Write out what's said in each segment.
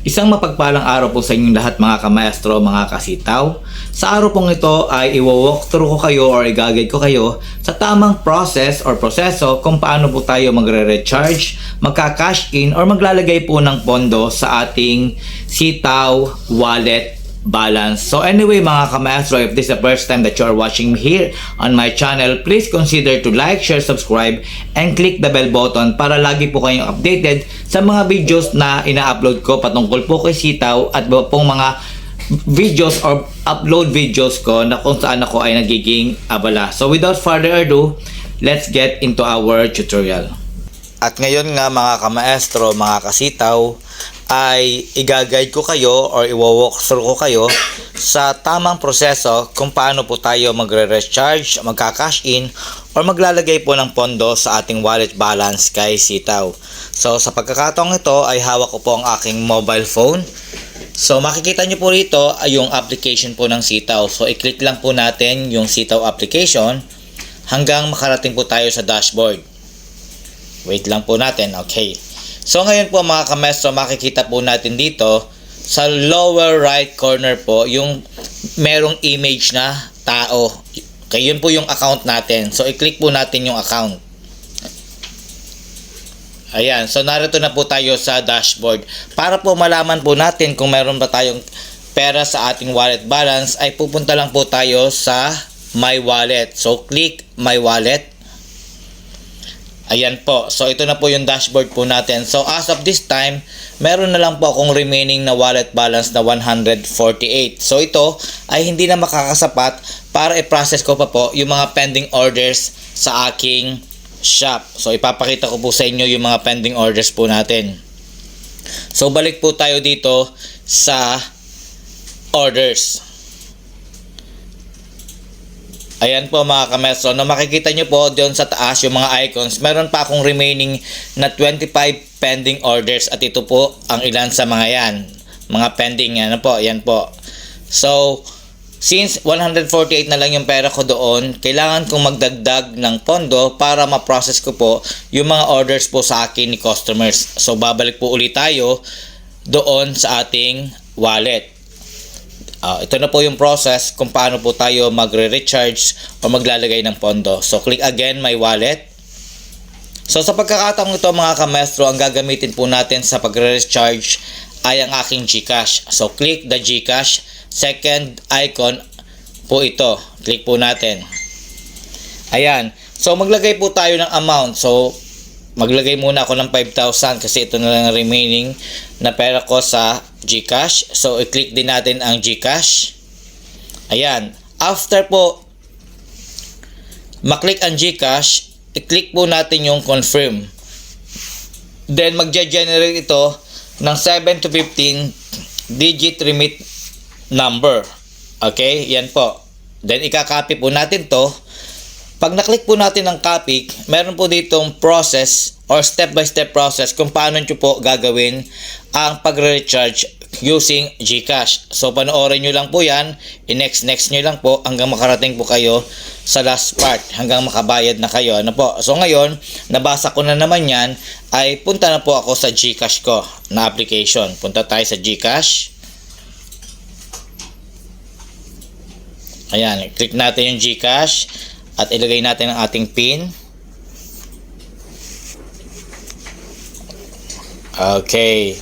Isang mapagpalang araw po sa inyong lahat mga kamaestro, mga kasitaw. Sa araw pong ito ay i-walk through ko kayo or i-guide ko kayo sa tamang process or proseso kung paano po tayo magre-recharge, magka-cash in or maglalagay po ng pondo sa ating sitaw wallet balance. So anyway mga kamaestro, if this is the first time that you are watching me here on my channel, please consider to like, share, subscribe, and click the bell button para lagi po kayong updated sa mga videos na ina-upload ko patungkol po kay sitaw at iba pong mga videos or upload videos ko na kung saan ako ay nagiging abala. So without further ado, let's get into our tutorial. At ngayon nga mga kamaestro, mga kasitaw, ay i-guide ko kayo or i-walk through ko kayo sa tamang proseso kung paano po tayo magre-recharge, magka-cash in or maglalagay po ng pondo sa ating wallet balance kay sitaw. So sa pagkakataong ito ay hawak ko po ang aking mobile phone. So makikita nyo po rito ay yung application po ng sitaw. So i-click lang po natin yung sitaw application hanggang makarating po tayo sa dashboard. Wait lang po natin, okay. So ngayon po mga kamestro, makikita po natin dito sa lower right corner po yung merong image na tao. Okay, yun po yung account natin. So i-click po natin yung account. Ayan, so narito na po tayo sa dashboard. Para po malaman po natin kung meron ba tayong pera sa ating wallet balance ay pupunta lang po tayo sa My Wallet. So click My Wallet. Ayan po. So ito na po yung dashboard po natin. So as of this time, meron na lang po akong remaining na wallet balance na 148. So ito ay hindi na makakasapat para i-process ko pa po yung mga pending orders sa aking shop. So ipapakita ko po sa inyo yung mga pending orders po natin. So balik po tayo dito sa orders. Ayan po mga kamestro, no, makikita nyo po doon sa taas yung mga icons. Meron pa akong remaining na 25 pending orders at ito po ang ilan sa mga yan. Mga pending, ano po, yan po. So, since 148 na lang yung pera ko doon, kailangan kong magdagdag ng pondo para ma-process ko po yung mga orders po sa akin ni customers. So, babalik po ulit tayo doon sa ating wallet. Ito na po yung process kung paano po tayo magre-recharge o maglalagay ng pondo. So click again My Wallet. So sa pagkakataong ito mga kamestro, ang gagamitin po natin sa pagre-recharge ay ang aking GCash. So click the GCash. Second icon po ito. Click po natin. Ayan. So maglagay po tayo ng amount. So maglagay muna ako ng 5,000 kasi ito na lang ang remaining na pera ko sa GCash. So i-click din natin ang GCash. Ayan. After po maklik ang GCash, i-click po natin yung confirm. Then magge-generate ito ng 7 to 15 digit remit number. Okay? Yan po. Then ika-copy po natin to. Pag naklik po natin ang copy, meron po ditong process or step-by-step process kung paano nyo po gagawin ang pagre-recharge using GCash. So panoorin nyo lang po yan, i-next nyo lang po hanggang makarating po kayo sa last part, hanggang makabayad na kayo. Ano po? So ngayon, nabasa ko na naman yan, ay punta na po ako sa GCash ko na application. Punta tayo sa GCash. Ayan, click natin yung GCash. At ilagay natin ang ating PIN. Okay.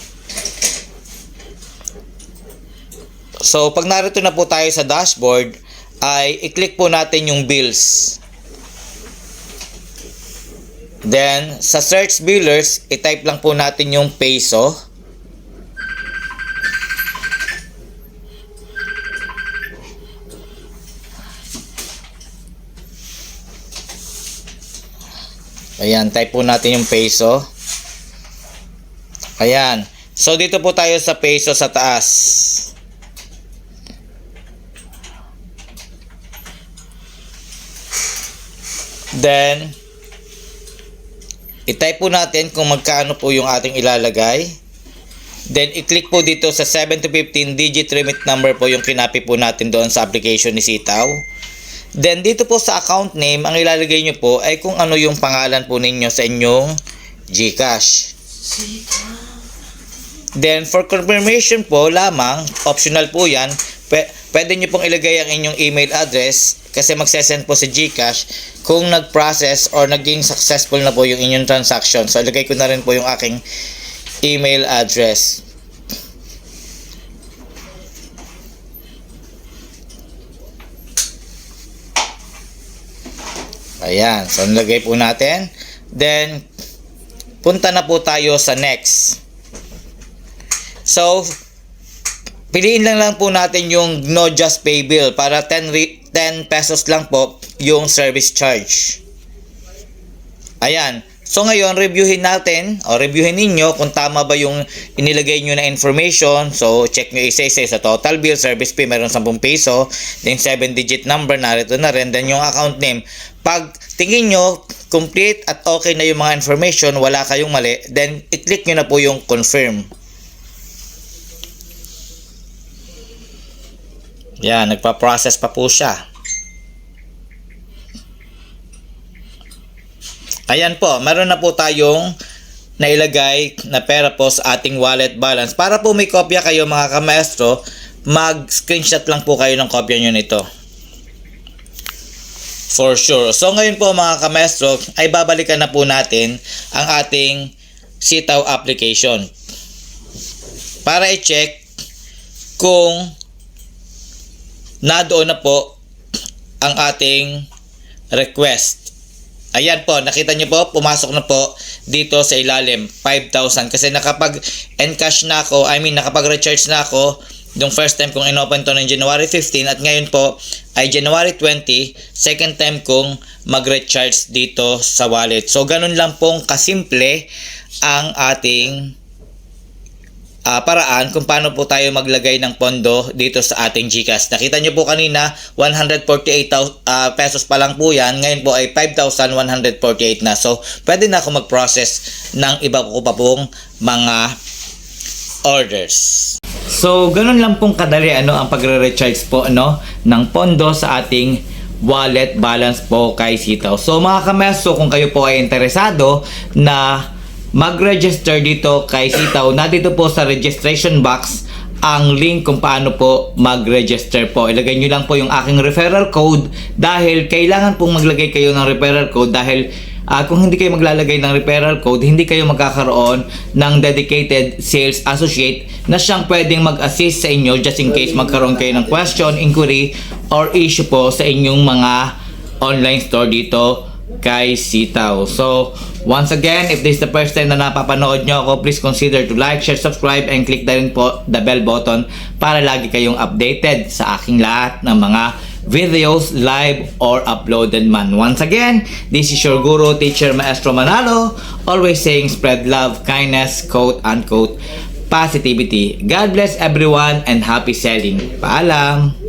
So, pag narito na po tayo sa dashboard, ay i-click po natin yung bills. Then, sa search billers, i-type lang po natin yung peso. Ayan, type po natin yung peso. Ayan. So, dito po tayo sa peso sa taas. Then, i-type po natin kung magkano po yung ating ilalagay. Then, i-click po dito sa 7 to 15 digit remit number po yung kinapi po natin doon sa application ni Sitaw. Then dito po sa account name, ang ilalagay nyo po ay kung ano yung pangalan po ninyo sa inyong GCash. Then, for confirmation po lamang, optional po yan, pwede nyo pong ilagay ang inyong email address kasi magsesend po si GCash kung nag-process or naging successful na po yung inyong transaction. So, ilagay ko na rin po yung aking email address. Ayan. So, nilagay po natin. Then, punta na po tayo sa next. So, piliin lang po natin yung no just pay bill para 10 pesos lang po yung service charge. Ayan. So ngayon, reviewin natin o reviewin ninyo kung tama ba yung inilagay nyo na information. So check nyo isa-isa sa total bill, service fee, meron 10 peso. Then 7-digit number, narito na rin. Then yung account name. Pag tingin nyo, complete at okay na yung mga information, wala kayong mali, then i-click nyo na po yung confirm. Yan, nagpa-process pa po siya. Ayan po, meron na po tayong nailagay na pera po sa ating wallet balance. Para po may kopya kayo mga kamaestro, mag-screenshot lang po kayo ng kopya nyo nito. For sure. So ngayon po mga kamaestro, ay babalikan na po natin ang ating Sitaw application. Para i-check kung nadoon na po ang ating request. Ayan po, nakita nyo po, pumasok na po dito sa ilalim, 5,000. Kasi nakapag-encash na ako, nakapag-recharge na ako yung first time kong inopen to ng January 15 at ngayon po ay January 20, second time kong mag-recharge dito sa wallet. So, ganun lang pong kasimple ang ating paraan kung paano po tayo maglagay ng pondo dito sa ating GCash. Nakita nyo po kanina, 148 pesos pa lang po yan. Ngayon po ay 5,148 na. So, pwede na ako mag-process ng iba ko pa pong mga orders. So, ganun lang pong kadali ang pagre-recharge po ng pondo sa ating wallet balance po kay Sitaw. So, mga kameso, kung kayo po ay interesado na mag-register dito kay Sitaw, na dito po sa registration box ang link kung paano po mag-register po. Ilagay nyo lang po yung aking referral code dahil kailangan pong maglagay kayo ng referral code dahil kung hindi kayo maglalagay ng referral code, hindi kayo magkakaroon ng dedicated sales associate na siyang pwedeng mag-assist sa inyo just in case magkaroon kayo ng question, inquiry, or issue po sa inyong mga online store dito kay Sitaw. So, once again, if this is the first time na napapanood nyo ako, please consider to like, share, subscribe, and click na rin po the bell button para lagi kayong updated sa aking lahat ng mga videos, live, or uploaded man. Once again, this is your guru, teacher, Maestro Manalo, always saying spread love, kindness, quote, unquote, positivity. God bless everyone and happy selling. Paalam!